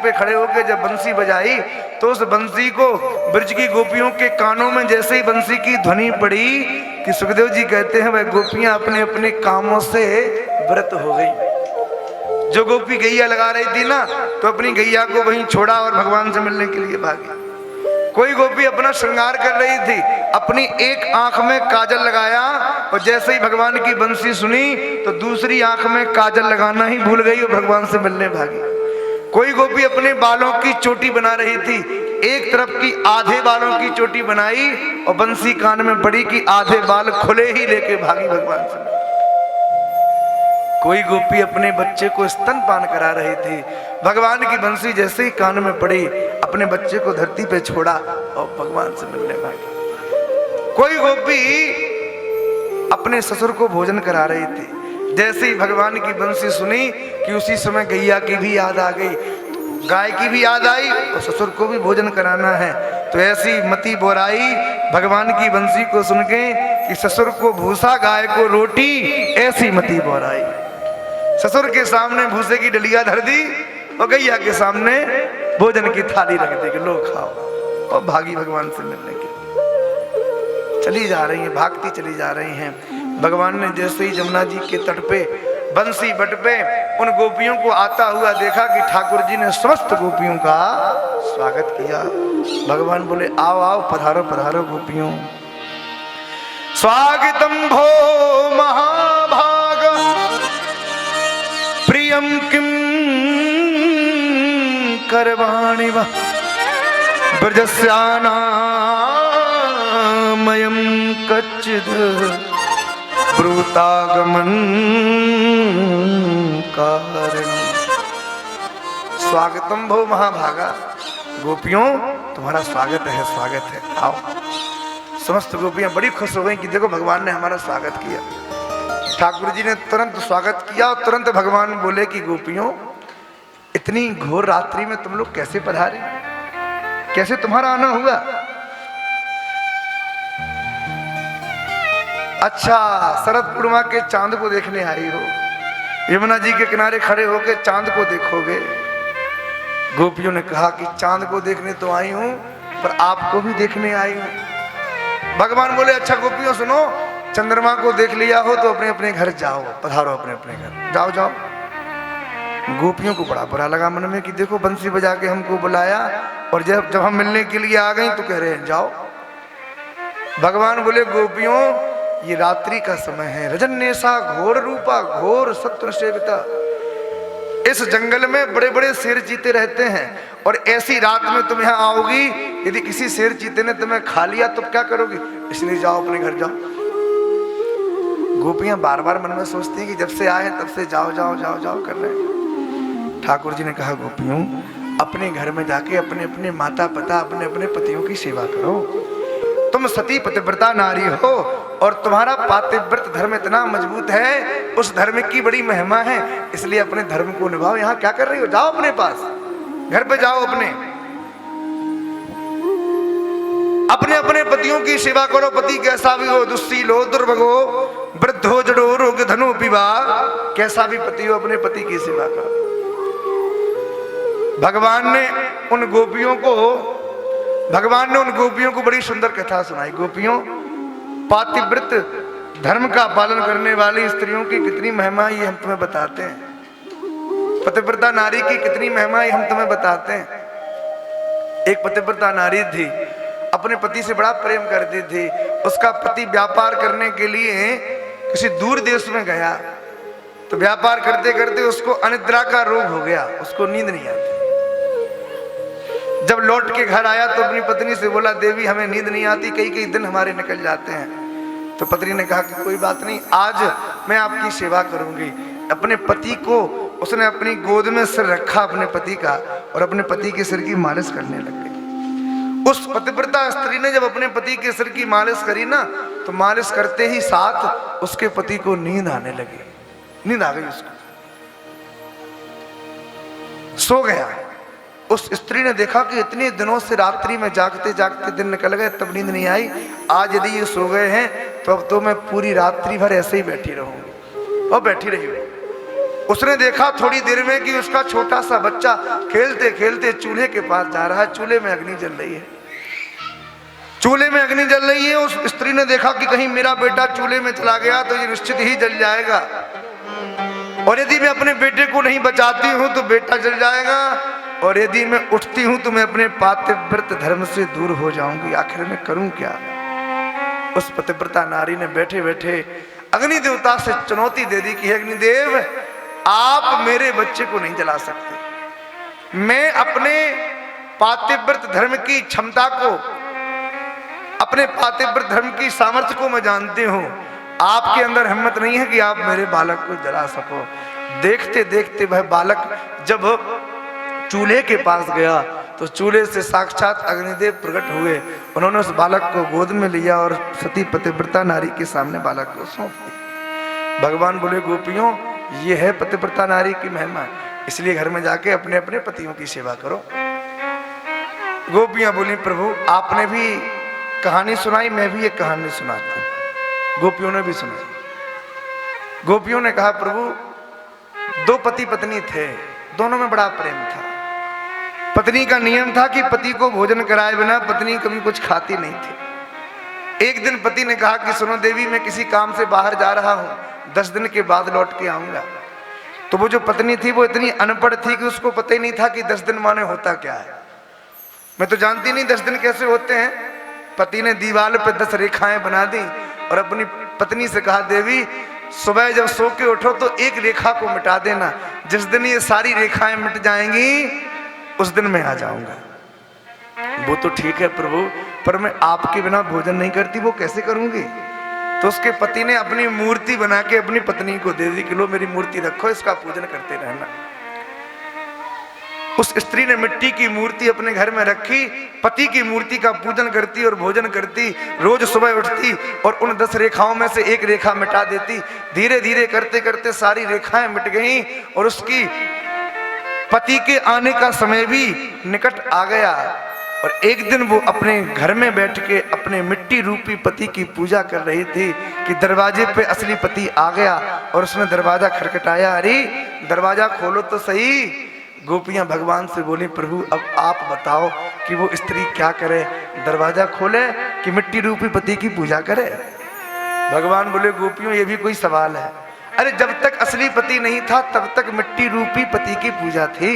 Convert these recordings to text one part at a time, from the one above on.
पे खड़े होकर जब बंसी बजाई तो उस बंसी को ब्रज की गोपियों के कानों में जैसे ही बंसी की ध्वनि पड़ी कि सुखदेव जी कहते हैं वह गोपियां अपने अपने कामों से व्रत हो गई। जो गोपी गैया लगा रही थी ना तो अपनी गैया को वहीं छोड़ा और भगवान से मिलने के लिए भागी। कोई गोपी अपना श्रृंगार कर रही थी, अपनी एक आंख में काजल लगाया और जैसे ही भगवान की बंसी सुनी तो दूसरी आंख में काजल लगाना ही भूल गई और भगवान से मिलने भागी। कोई गोपी अपने बालों की चोटी बना रही थी, एक तरफ की आधे बालों की चोटी बनाई और बंसी कान में पड़ी कि आधे बाल खुले ही लेके भागी भगवान से। कोई गोपी अपने बच्चे को स्तनपान करा रही थी, भगवान की बंसी जैसे ही कान में पड़ी अपने बच्चे को धरती पे छोड़ा और भगवान से मिलने भागी। कोई गोपी अपने ससुर को भोजन करा रही थी, जैसे ही भगवान की बंसी सुनी कि उसी समय गैया की भी याद आ गई, गाय की भी याद आई और ससुर को भी भोजन कराना है। तो ऐसी मति बोराई भगवान की बंसी को सुन के कि ससुर को भूसा गाय को रोटी, ऐसी मति बोराई। ससुर के सामने भूसे की डलिया धर दी और गैया के सामने भोजन की थाली रख दी कि लो खाओ, और भागी भगवान से मिलने के चली जा रही हैं, भागती चली जा रही हैं। भगवान ने जैसे ही जमुना जी के तट पे बंसी बट पे उन गोपियों को आता हुआ देखा कि ठाकुर जी ने समस्त गोपियों का स्वागत किया। भगवान बोले आओ आओ पधारो पधारो गोपियों। स्वागतम भो महाभाग प्रियम किम करवाणि वा ब्रजस्यानामयं कच्चिद् ब्रूतागमन कारणम्। स्वागतम भो महाभागा, गोपियों तुम्हारा स्वागत है, स्वागत है, आओ। समस्त गोपियां बड़ी खुश हो गई कि देखो भगवान ने हमारा स्वागत किया। ठाकुर जी ने तुरंत स्वागत किया और तुरंत भगवान बोले कि गोपियों इतनी घोर रात्रि में तुम लोग कैसे पधारे, कैसे तुम्हारा आना हुआ? अच्छा, शरद पूर्णिमा के चांद को देखने आई हो, यमुना जी के किनारे खड़े होकर चांद को देखोगे। गोपियों ने कहा कि चांद को देखने तो आई हूं पर आपको भी देखने आई हूं। भगवान बोले अच्छा गोपियों सुनो, चंद्रमा को देख लिया हो तो अपने अपने घर जाओ, पधारो अपने अपने घर, जाओ जाओ। गोपियों को बड़ा बुरा लगा मन में कि देखो बंसी बजा के हमको बुलाया और जब हम मिलने के लिए आ गए तो कह रहे हैं जाओ। भगवान बोले गोपियों ये रात्रि का समय है, रजन्येसा घोर रूपा घोर सत्व सेविता। इस जंगल में बड़े बड़े शेर चीते रहते हैं और ऐसी रात में तुम यहाँ आओगी, यदि किसी शेर चीते ने तुम्हें खा लिया तो क्या करोगी, इसलिए जाओ अपने घर जाओ। गोपियां बार बार मन में सोचती हैं कि जब से आए तब से जाओ जाओ जाओ जाओ कर रहे हैं। ठाकुर जी ने कहा गोपियों अपने घर में जाके अपने अपने माता पिता अपने अपने पतियों की सेवा करो। तुम सती पतिव्रता नारी हो और तुम्हारा पातिव्रत धर्म इतना मजबूत है, उस धर्म की बड़ी महिमा है, इसलिए अपने धर्म को निभाओ। यहाँ क्या कर रही हो, जाओ अपने पास, घर पे जाओ, अपने अपने अपने पतियों की सेवा करो। पति कैसा भी हो, दुस्सील हो, दुर्भग हो, वृद्ध हो, जड़ो, रोग, धनु, विवाह, कैसा भी पति हो, अपने पति की सेवा करो। भगवान ने उन गोपियों को बड़ी सुंदर कथा सुनाई। गोपियों पातिव्रत धर्म का पालन करने वाली स्त्रियों की कितनी महिमा ये हम तुम्हें बताते हैं, पतिव्रता नारी की कितनी महिमा ये हम तुम्हें बताते हैं। एक पतिव्रता नारी थी, अपने पति से बड़ा प्रेम करती थी। उसका पति व्यापार करने के लिए किसी दूर देश में गया तो व्यापार करते करते उसको अनिद्रा का रोग हो गया, उसको नींद नहीं आती। जब लौट के घर आया तो अपनी पत्नी से बोला देवी हमें नींद नहीं आती, कई कई दिन हमारे निकल जाते हैं। तो पत्नी ने कहा कि कोई बात नहीं, आज मैं आपकी सेवा करूंगी। अपने पति को उसने अपनी गोद में सिर रखा अपने पति का और अपने पति के सिर की मालिश करने लग गई। उस पतिव्रता स्त्री ने जब अपने पति के सिर की मालिश करी ना तो मालिश करते ही साथ उसके पति को नींद आने लगी, नींद आ गई उसको, सो गया। उस स्त्री ने देखा कि इतने दिनों से रात्रि में जागते जागते दिन निकल गए तब नींद नहीं आई, आज यदि ये सो गए हैं तो अब तो मैं पूरी रात्रि भर ऐसे ही बैठी रहूंगी। और बैठी रही। उसने देखा थोड़ी देर में कि उसका छोटा सा बच्चा खेलते खेलते चूल्हे के पास जा रहा है। चूल्हे में अग्नि जल रही है, चूल्हे में अग्नि जल रही है। उस स्त्री ने देखा कि कहीं मेरा बेटा चूल्हे में चला गया तो ये निश्चित ही जल जाएगा, और यदि मैं अपने बेटे को नहीं बचाती हूं तो बेटा जल जाएगा, और यदि मैं उठती हूं तो मैं अपने पातिव्रत धर्म से दूर हो जाऊंगी। आखिर में करूं क्या? उस पतिव्रता नारी ने बैठे बैठे अग्नि देवता से चुनौती दे दी कि अग्निदेव, आप मेरे बच्चे को नहीं जला सकते। मैं अपने पातिव्रत धर्म की क्षमता को, अपने पातिव्रत धर्म की सामर्थ्य को मैं जानती हूं। आपके अंदर हिम्मत नहीं है कि आप मेरे बालक को जला सको। देखते देखते वह बालक जब चूल्हे के पास गया तो चूल्हे से साक्षात अग्निदेव प्रकट हुए। उन्होंने उस बालक को गोद में लिया और सती पतिव्रता नारी के सामने बालक को सौंप दिया। भगवान बोले, गोपियों, ये है पतिव्रता नारी की महिमा, इसलिए घर में जाके अपने अपने पतियों की सेवा करो। गोपियां बोली, प्रभु आपने भी कहानी सुनाई, मैं भी एक कहानी सुनाता हूं। गोपियों ने भी सुनाई। गोपियों ने कहा, प्रभु दो पति पत्नी थे, दोनों में बड़ा प्रेम था। पत्नी का नियम था कि पति को भोजन कराए बिना पत्नी कभी कुछ खाती नहीं थी। एक दिन पति ने कहा कि सुनो देवी, मैं किसी काम से बाहर जा रहा हूं, 10 दिन के बाद लौट के आऊंगा। तो वो जो पत्नी थी वो इतनी अनपढ़ थी कि उसको पता ही नहीं था कि 10 दिन माने होता क्या है। मैं तो जानती नहीं 10 दिन कैसे होते हैं। पति ने दीवार पे 10 रेखाएं बना दी और अपनी पत्नी से कहा, देवी सुबह जब सो के उठो तो एक रेखा को मिटा देना, जिस दिन ये सारी रेखाएं मिट जाएंगी उस दिन मैं आ जाऊंगा। वो तो ठीक है प्रभु, पर मैं आपके बिना भोजन नहीं करती, वो कैसे करूंगी? तो उसके पति ने अपनी मूर्ति बना के अपनी पत्नी को दे दी कि लो मेरी मूर्ति रखो, इसका पूजन करते रहना। उस स्त्री ने मिट्टी की मूर्ति अपने घर में रखी, पति की मूर्ति का पूजन करती और भोजन करती। रोज सुबह उठती और उन 10 रेखाओं में से एक रेखा मिटा देती। धीरे धीरे करते करते सारी रेखाएं मिट गईं और उसकी पति के आने का समय भी निकट आ गया। और एक दिन वो अपने घर में बैठ के अपने मिट्टी रूपी पति की पूजा कर रही थी कि दरवाजे पे असली पति आ गया और उसने दरवाजा खटखटाया। अरे दरवाजा खोलो तो सही। गोपियां भगवान से बोली, प्रभु अब आप बताओ कि वो स्त्री क्या करे, दरवाजा खोले कि मिट्टी रूपी पति की पूजा करे? भगवान बोले, गोपियों ये भी कोई सवाल है? अरे जब तक असली पति नहीं था तब तक मिट्टी रूपी पति की पूजा थी।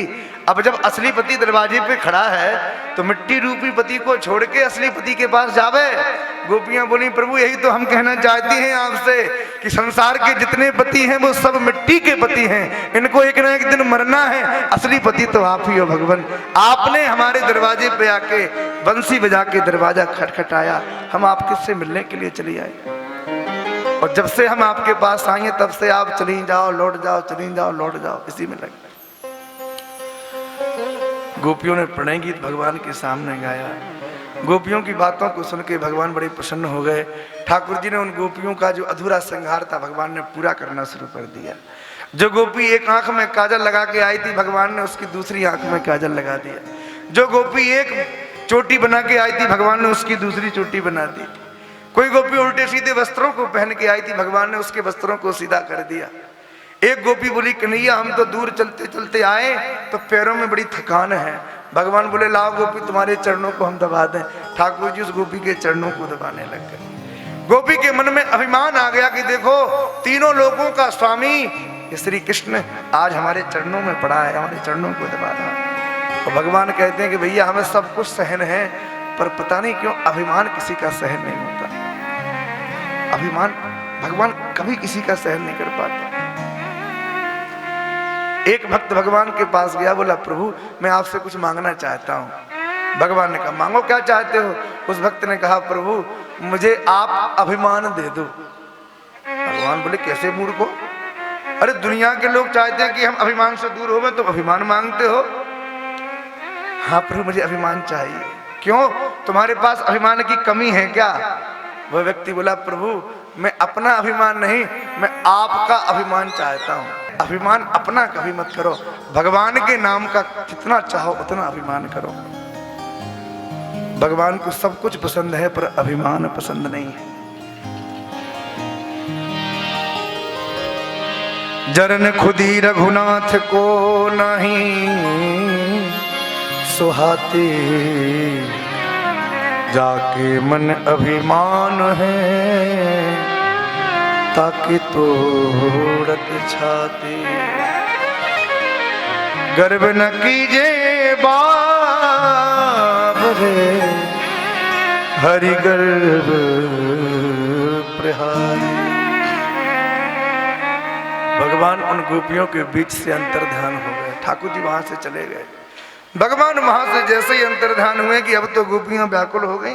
अब जब असली पति दरवाजे पे खड़ा है तो मिट्टी रूपी पति को छोड़ के असली पति के पास जावे? गोपियां बोली, प्रभु यही तो हम कहना चाहती हैं आपसे कि संसार के जितने पति हैं वो सब मिट्टी के पति हैं, इनको एक ना एक दिन मरना है। असली पति तो आप ही हो भगवान। आपने हमारे दरवाजे पे आके बंसी बजा के दरवाजा खटखटाया, हम आपके से मिलने के लिए चली आए। और जब से हम आपके पास आए हैं तब से आप चली जाओ लौट जाओ, चली जाओ लौट जाओ, इसी में लग। गोपियों ने प्रणय गीत भगवान के सामने गाया। गोपियों की बातों को सुन के भगवान बड़े प्रसन्न हो गए। ठाकुर जी ने उन गोपियों का जो अधूरा श्रृंगार था भगवान ने पूरा करना शुरू कर दिया। जो गोपी एक आंख में काजल लगा के आई थी भगवान ने उसकी दूसरी आंख में काजल लगा दिया। जो गोपी एक चोटी बना के आई थी भगवान ने उसकी दूसरी चोटी बना दी। कोई गोपी उल्टे सीधे वस्त्रों को पहन के आई थी भगवान ने उसके वस्त्रों को सीधा कर दिया। एक गोपी बोली, कन्हैया हम तो दूर चलते चलते आए तो पैरों में बड़ी थकान है। भगवान बोले, लाओ गोपी तुम्हारे चरणों को हम दबा दें। ठाकुर जी उस गोपी के चरणों को दबाने लग गए। गोपी के मन में अभिमान आ गया कि देखो तीनों लोगों का स्वामी श्री कृष्ण आज हमारे चरणों में पड़ा है, हमारे चरणों को दबा रहा है। और भगवान कहते हैं कि भैया हमें सब कुछ सहन है, पर पता नहीं क्यों अभिमान किसी का सहन नहीं होता। अभिमान भगवान कभी किसी का सहन नहीं कर पाता। एक भक्त भगवान के पास गया, बोला प्रभु मैं आपसे कुछ मांगना चाहता हूँ। भगवान ने कहा मांगो, क्या चाहते हो? उस भक्त ने कहा, प्रभु मुझे आप अभिमान दे दो। भगवान बोले, कैसे मूर्ख हो? अरे दुनिया के लोग चाहते हैं कि हम अभिमान से दूर हो, तुम अभिमान मांगते हो? हाँ प्रभु मुझे अभिमान चाहिए। क्यों, तुम्हारे पास अभिमान की कमी है क्या? वह व्यक्ति बोला, प्रभु मैं अपना अभिमान नहीं, मैं आपका अभिमान चाहता हूँ। अभिमान अपना कभी मत करो, भगवान के नाम का जितना चाहो उतना अभिमान करो। भगवान को सब कुछ पसंद है पर अभिमान पसंद नहीं है। जरन खुदी रघुनाथ को नहीं सुहाते, जाके मन अभिमान है ताकि तोड़त छाते। गर्व न कीजे बाबरे हरि गर्व प्रहारी। भगवान उन गोपियों के बीच से अंतर्ध्यान हो गए। ठाकुर जी वहां से चले गए। भगवान वहां से जैसे ही अंतर्ध्यान हुए कि अब तो गोपियां व्याकुल हो गई,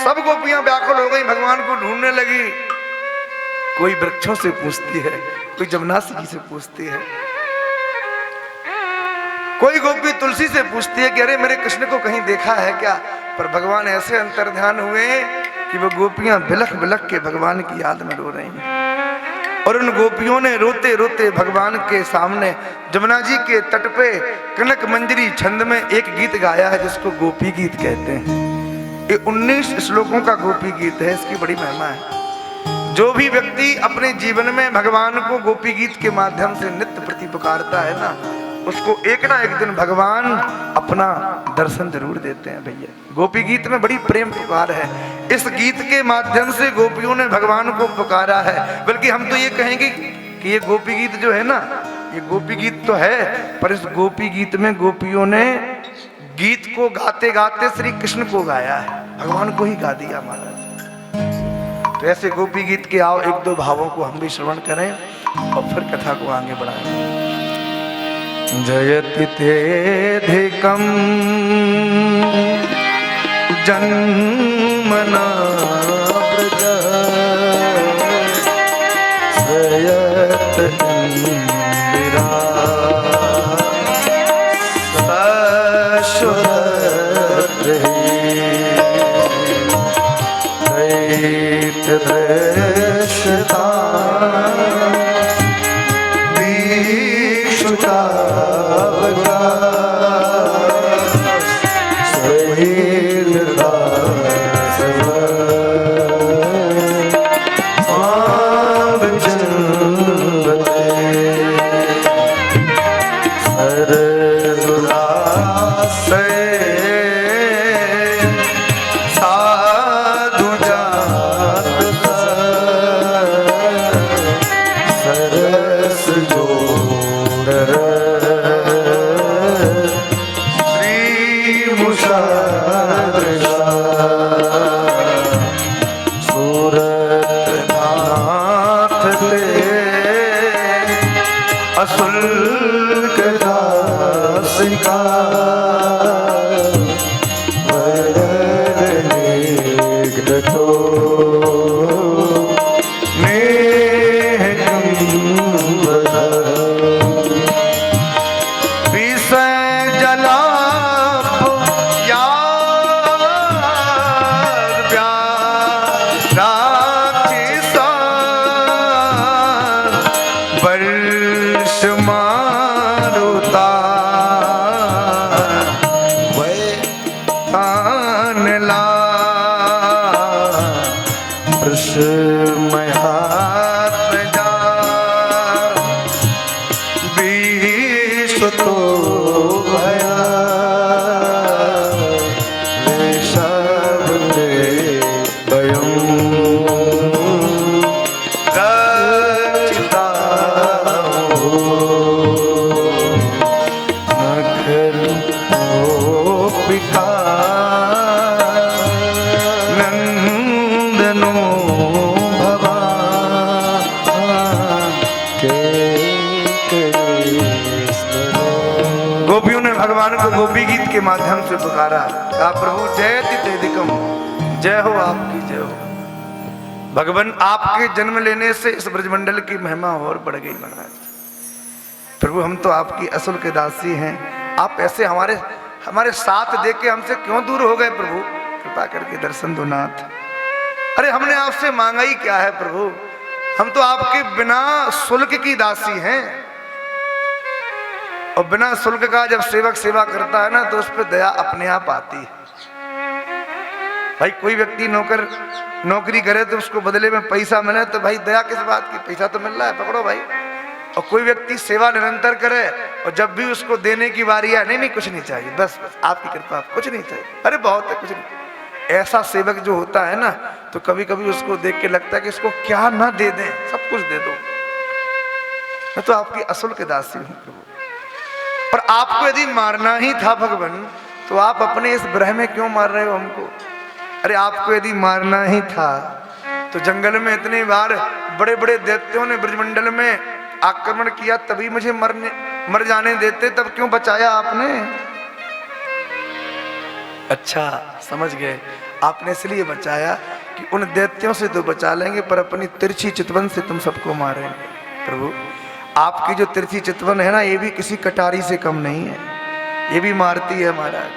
सब गोपियां व्याकुल हो गई, भगवान को ढूंढने लगी। कोई वृक्षों से पूछती है, कोई जमुनासी जी से पूछती है, कोई गोपी तुलसी से पूछती है कि अरे मेरे कृष्ण को कहीं देखा है क्या। पर भगवान ऐसे अंतर्ध्यान हुए कि वो गोपियां बिलख बिलख के भगवान की याद में रो रही हैं। और उन गोपियों ने रोते रोते भगवान के सामने जमुना जी के तट पे कनक मंजरी छंद में एक गीत गाया है जिसको गोपी गीत कहते हैं। ये 19 श्लोकों का गोपी गीत है। इसकी बड़ी महिमा है। जो भी व्यक्ति अपने जीवन में भगवान को गोपी गीत के माध्यम से नित्य प्रति पुकारता है ना, उसको एक ना एक दिन भगवान अपना दर्शन जरूर देते हैं। भैया गोपी गीत में बड़ी प्रेम पुकार है। इस गीत के माध्यम से गोपियों ने भगवान को पुकारा है। बल्कि हम तो ये कहेंगे कि ये गोपी गीत जो है ना, ये गोपी गीत तो है, पर इस गोपी गीत में गोपियों ने गीत को गाते गाते श्री कृष्ण को गाया है, भगवान को ही गा दिया महाराज। तो ऐसे गोपी गीत के आओ एक दो भावों को हम भी श्रवण करें और फिर कथा को आगे बढ़ाएं। जयति तेधिकं जन्मना व्रज श्रयत इंदिरा दृश्यता दीक्षुता गोपी गीत के माध्यम से पुकारा, कहा प्रभु जयति तेधिकम, जय हो आपकी जय हो। भगवान आपके जन्म लेने से इस ब्रजमंडल की महिमा और बढ़ गई महाराज। प्रभु हम तो आपकी असल के दासी हैं, आप ऐसे हमारे साथ देख के हमसे क्यों दूर हो गए प्रभु, कृपा करके दर्शन दो नाथ। अरे हमने आपसे मांगा ही क्या है प्रभु, हम तो आपके बिना शुल्क की दासी हैं। और बिना शुल्क का जब सेवक सेवा करता है ना तो उस पर दया अपने आप आती है। भाई कोई व्यक्ति नौकरी करे तो उसको बदले में पैसा मिले तो भाई दया किस बात की, पैसा तो मिल रहा है, पकड़ो भाई। और कोई व्यक्ति सेवा निरंतर करे और जब भी उसको देने की बारी है, नहीं नहीं कुछ नहीं चाहिए, बस बस आपकी कृपा, कुछ नहीं चाहिए, अरे बहुत है, कुछ नहीं। ऐसा सेवक जो होता है ना, तो कभी कभी उसको देख के लगता है कि इसको क्या ना दे दें, सब कुछ दे दो, मैं तो आपकी असुल के दासी हूं प्रभु। और आपको यदि मारना ही था भगवान, तो आप अपने इस ग्रह में क्यों मार रहे हो हमको? अरे आपको यदि मारना ही था तो जंगल में इतने बार बड़े बड़े दैत्यों ने ब्रजमंडल में आक्रमण किया, तभी मुझे मर जाने देते, तब क्यों बचाया आपने? अच्छा समझ गए, आपने इसलिए बचाया कि उन दैत्यों से तो बचा लेंगे पर अपनी तिरछी चितवन से तुम सबको मारेंगे। प्रभु आपकी जो तिरछी चितवन है ना, ये भी किसी कटारी से कम नहीं है, ये भी मारती है महाराज।